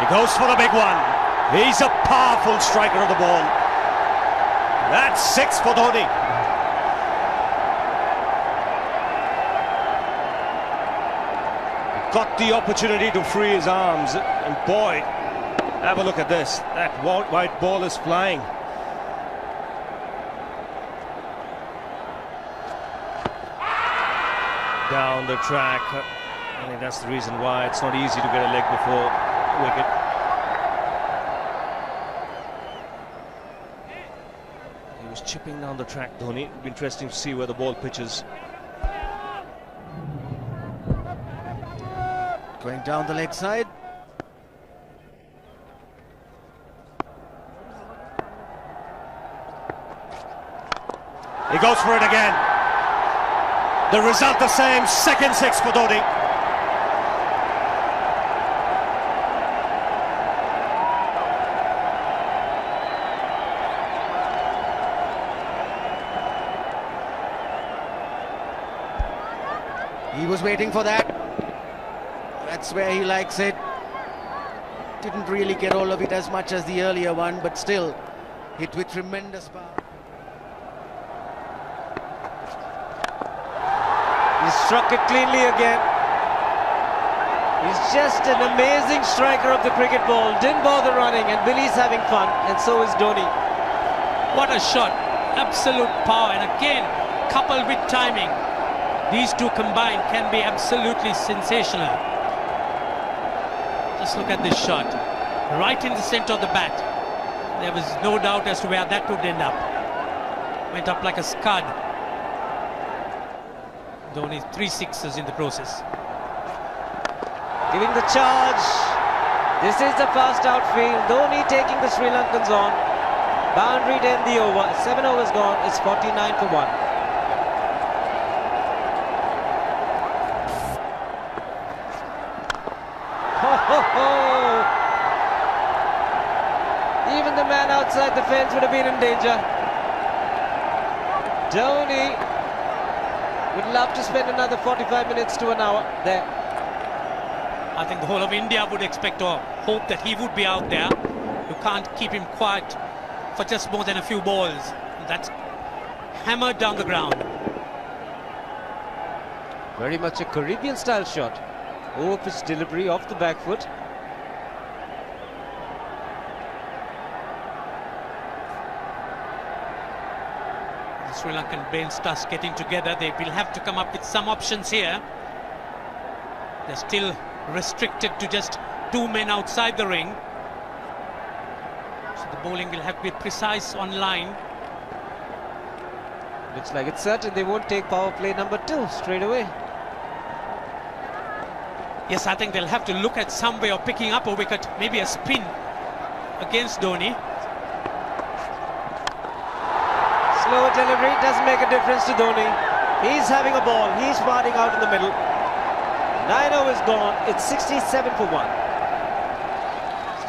goes for the big one. He's a powerful striker of the ball. That's 6 for Dhoni. Got the opportunity to free his arms, and boy, have a look at this. That white ball is flying. Down the track. I think that's the reason why it's not easy to get a leg before wicket. He was chipping down the track, Dhoni. It'll be interesting to see where the ball pitches. Going down the leg side. He goes for it again. The result the same, second 6 for Dhoni. He was waiting for that. That's where he likes it. Didn't really get all of it as much as the earlier one, but still hit with tremendous power. He struck it cleanly again. He's just an amazing striker of the cricket ball. Didn't bother running, and Billy's having fun, and so is Dhoni. What a shot. Absolute power, and again, coupled with timing. These two combined can be absolutely sensational. Just look at this shot. Right in the center of the bat. There was no doubt as to where that would end up. Went up like a scud. Dhoni 3 sixes in the process. Giving the charge. This is the fast outfield. Dhoni taking the Sri Lankans on. Boundary to end the over. 7 overs gone. It's 49 for 1. Even the man outside the fence would have been in danger. Dhoni would love to spend another 45 minutes to an hour there. I think the whole of India would expect or hope that he would be out there. You can't keep him quiet for just more than a few balls. That's hammered down the ground. Very much a Caribbean style shot. Over-pitch delivery off the back foot. The Sri Lankan bench starts getting together. They will have to come up with some options here. They're still restricted to just 2 men outside the ring. So the bowling will have to be precise on line. Looks like it's certain they won't take power play number 2 straight away. Yes, I think they'll have to look at some way of picking up a wicket, maybe a spin against Dhoni. Slower delivery doesn't make a difference to Dhoni. He's having a ball, he's parting out in the middle. 9 overs gone, it's 67 for 1.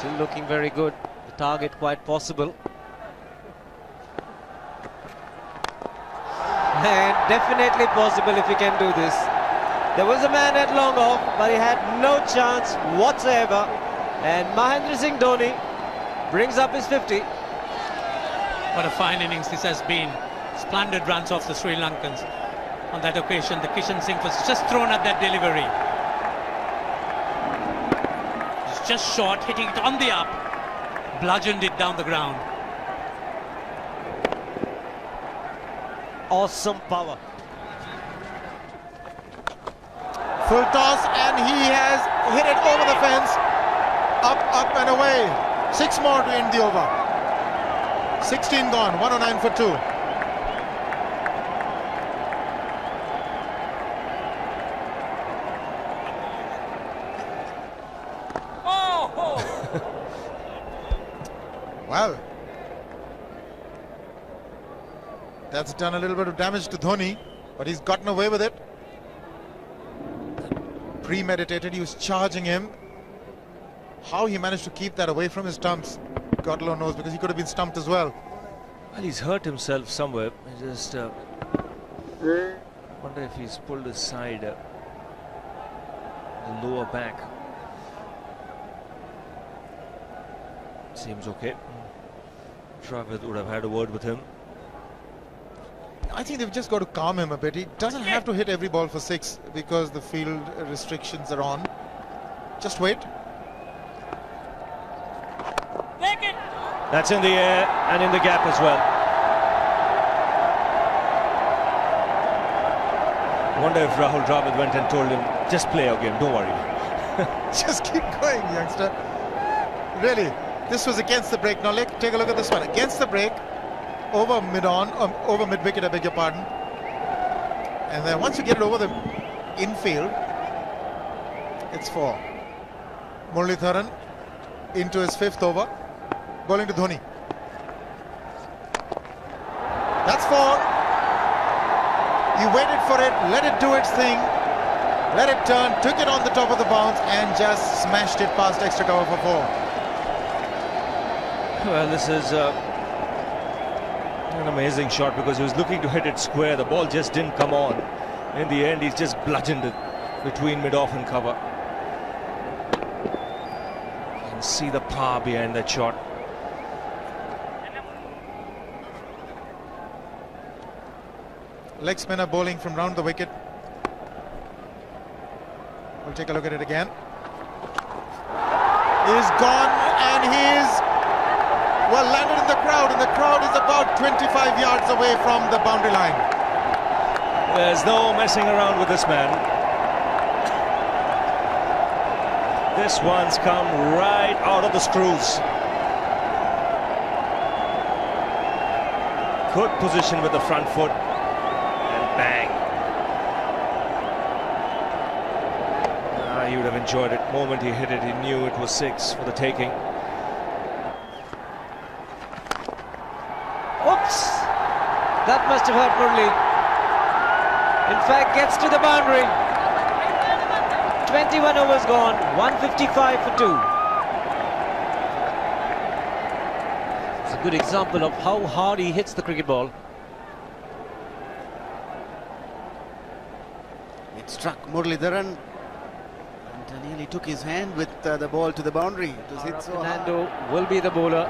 Still looking very good, the target quite possible. And definitely possible if he can do this. There was a man at long off, but he had no chance whatsoever. And Mahendra Singh Dhoni brings up his 50. What a fine innings this has been. Splendid runs off the Sri Lankans. On that occasion, the Kishan Singh was just thrown at that delivery. It's just short, hitting it on the up. Bludgeoned it down the ground. Awesome power. Full toss, and he has hit it over the fence. Up and away. 6 more to end the over. 16 gone, 109 for 2. Oh! Well, that's done a little bit of damage to Dhoni, but he's gotten away with it. Premeditated, he was charging him. How he managed to keep that away from his stumps, God alone knows, because he could have been stumped as well. Well, he's hurt himself somewhere. I just wonder if he's pulled his side, the lower back. Seems okay. Travis would have had a word with him. I think they've just got to calm him a bit. He doesn't have to hit every ball for 6 because the field restrictions are on. Just wait. That's in the air and in the gap as well. I wonder if Rahul Dravid went and told him, just play your game, don't worry. Just keep going, youngster. Really, this was against the break. Now take a look at this one. Against the break, over mid-wicket, I beg your pardon. And then once you get it over the infield, it's 4. Muralitharan into his 5th over, bowling to Dhoni. That's 4. He waited for it, let it do its thing, let it turn, took it on the top of the bounce and just smashed it past extra cover for 4. Well, this is an amazing shot because he was looking to hit it square. The ball just didn't come on. In the end, he's just bludgeoned it between mid-off and cover. You can see the power behind that shot. Leg spinner bowling from round the wicket. We'll take a look at it again. He's gone and he's landed in the crowd, and the crowd is about 25 yards away from the boundary line. There's no messing around with this man. This one's come right out of the screws. Good position with the front foot. Bang. He would have enjoyed it. The moment he hit it, he knew it was 6 for the taking. Oops! That must have hurt Murli. In fact, gets to the boundary. 21 overs gone, 155 for 2. It's a good example of how hard he hits the cricket ball. Struck Muralitharan and nearly took his hand with the ball to the boundary. It was hit so hard. Fernando will be the bowler.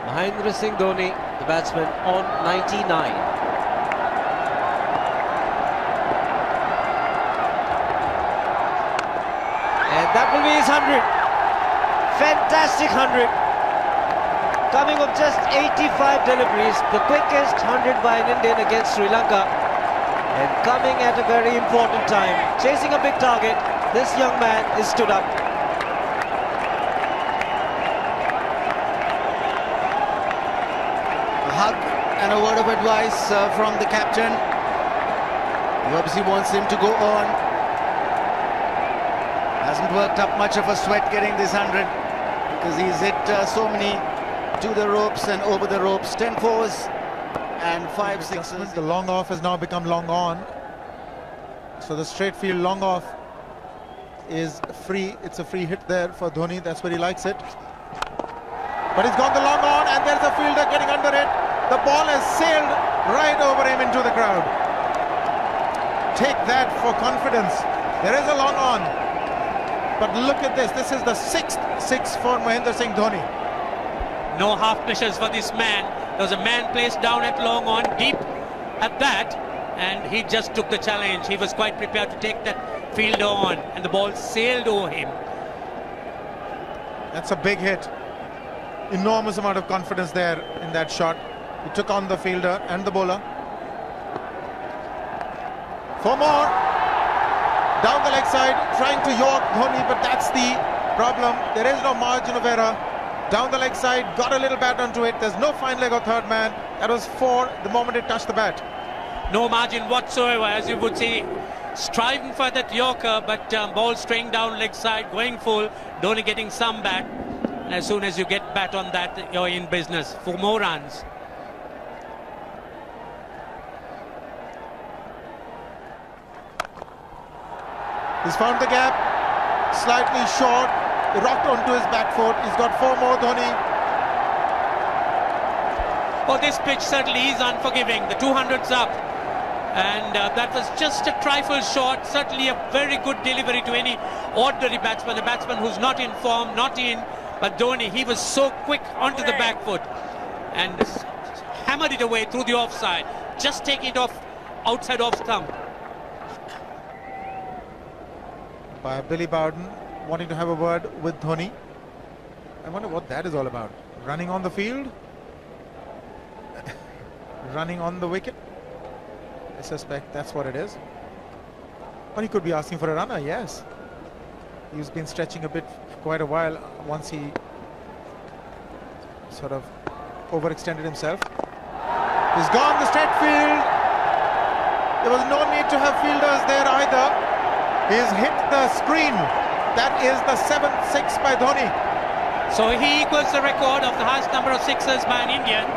Mahendra Singh Dhoni, the batsman, on 99. And that will be his 100. Fantastic 100. Coming of just 85 deliveries, the quickest 100 by an Indian against Sri Lanka. And coming at a very important time, chasing a big target, this young man is stood up. A hug and a word of advice from the captain. He obviously wants him to go on. Hasn't worked up much of a sweat getting this 100 because he's hit so many to the ropes and over the ropes. 10 fours. And 5 sixes. The long off has now become long on. So the straight field long off is free. It's a free hit there for Dhoni. That's where he likes it. But he's gone the long on and there's a fielder getting under it. The ball has sailed right over him into the crowd. Take that for confidence. There is a long on. But look at this. This is the 6th 6 for Mahendra Singh Dhoni. No half measures for this man. There was a man placed down at long on, deep at that, and he just took the challenge. He was quite prepared to take that fielder on, and the ball sailed over him. That's a big hit. Enormous amount of confidence there in that shot. He took on the fielder and the bowler. 4 more. Down the leg side, trying to york Dhoni, but that's the problem. There is no margin of error. Down the leg side, got a little bat onto it. There's no fine leg or third man. That was 4 the moment it touched the bat. No margin whatsoever, as you would see. Striving for that yorker, but ball straying down leg side, going full. Dhoni getting some bat. And as soon as you get bat on that, you're in business for more runs. He's found the gap. Slightly short. Rocked onto his back foot. He's got 4 more, Dhoni. Oh, this pitch certainly is unforgiving. The 200's up. And that was just a trifle short. Certainly a very good delivery to any ordinary batsman. A batsman who's not in form, not in But Dhoni, he was so quick onto the back foot and hammered it away through the offside. Just take it off outside off stump. By Billy Bowden wanting to have a word with Dhoni. I wonder what that is all about. Running on the field? Running on the wicket? I suspect that's what it is. Or he could be asking for a runner, yes. He's been stretching a bit for quite a while once he sort of overextended himself. He's gone the straight field. There was no need to have fielders there either. He's hit the screen. That is the 7th 6 by Dhoni. So he equals the record of the highest number of sixes by an Indian.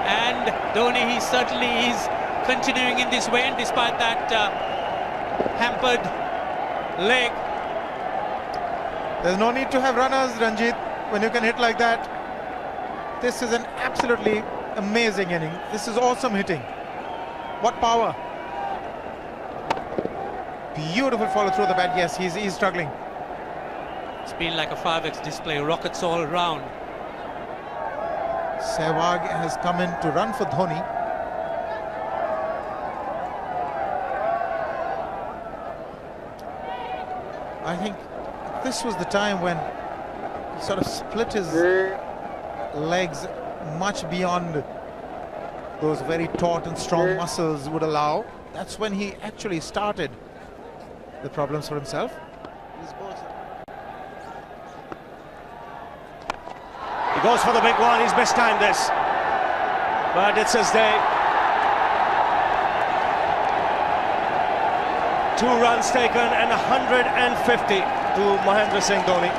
And Dhoni, he certainly is continuing in this way, and despite that hampered leg. There's no need to have runners, Ranjit, when you can hit like that. This is an absolutely amazing inning. This is awesome hitting. What power. Beautiful follow through the bat. Yes, he's struggling. It's been like a 5x display, rockets all round. Sehwag has come in to run for Dhoni. I think this was the time when he sort of split his legs much beyond those very taut and strong muscles would allow. That's when he actually started the problems for himself. He goes for the big one. He's mistimed this, but it's his day. 2 runs taken and 150 to Mahendra Singh Dhoni.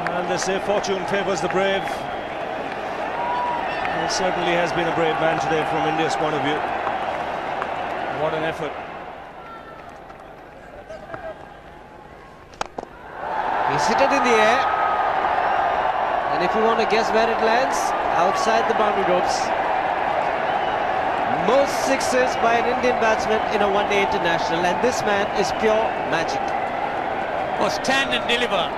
And they say fortune favours the brave. He certainly has been a brave man today from India's point of view. What an effort. He's hit it in the air. And if you want to guess where it lands, outside the boundary ropes. Most sixes by an Indian batsman in a one-day international, and this man is pure magic. Or stand and deliver.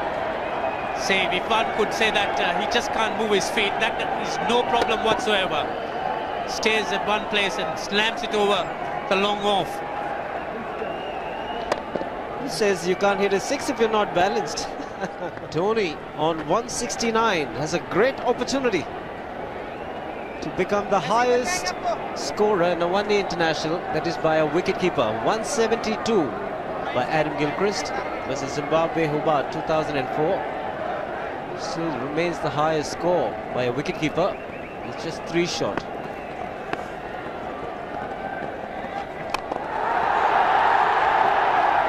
Say, if one could say that he just can't move his feet, that is no problem whatsoever. Stays at one place and slams it over the long off. Who says you can't hit a 6 if you're not balanced? Dhoni on 169 has a great opportunity to become the highest scorer in a one-day international, that is by a wicketkeeper. 172 by Adam Gilchrist versus Zimbabwe Hobart 2004. Still remains the highest score by a wicketkeeper. It's just 3 short.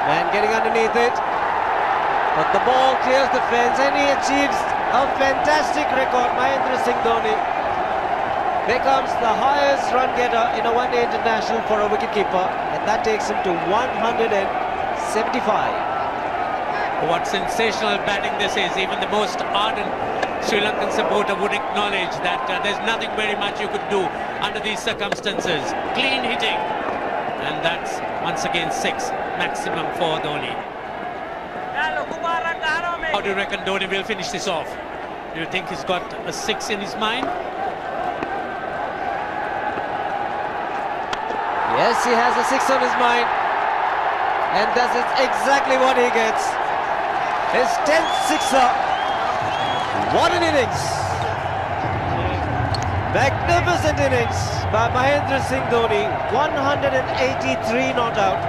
Man getting underneath it, but the ball clears the fence and he achieves a fantastic record. Mahendra Singh Dhoni becomes the highest run getter in a one-day international for a wicketkeeper, and that takes him to 175. What sensational batting this is. Even the most ardent Sri Lankan supporter would acknowledge that there's nothing very much you could do under these circumstances. Clean hitting, and that's once again 6 maximum for Dhoni. How do you reckon Dhoni will finish this off? Do you think he's got a 6 in his mind? Yes, he has a 6 on his mind, and that's exactly what he gets. His 10th sixer. What an innings! Magnificent innings by Mahendra Singh Dhoni. 183 not out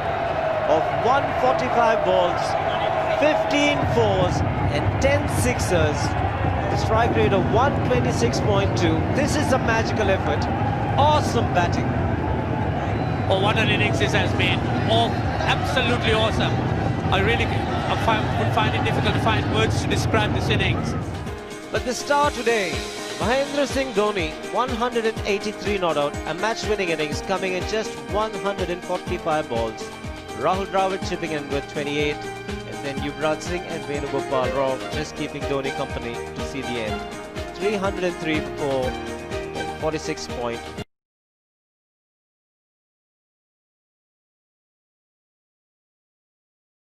of 145 balls, 15 fours and 10 sixers. The strike rate of 126.2. This is a magical effort. Awesome batting. Oh, what an innings this has been. Oh, absolutely awesome. I really would find it difficult to find words to describe this innings. But the star today, Mahendra Singh Dhoni, 183 not out, a match-winning innings coming in just 145 balls. Rahul Dravid chipping in with 28, and then Yuvraj Singh and Venugopal Rao just keeping Dhoni company to see the end. 303 for 46.1.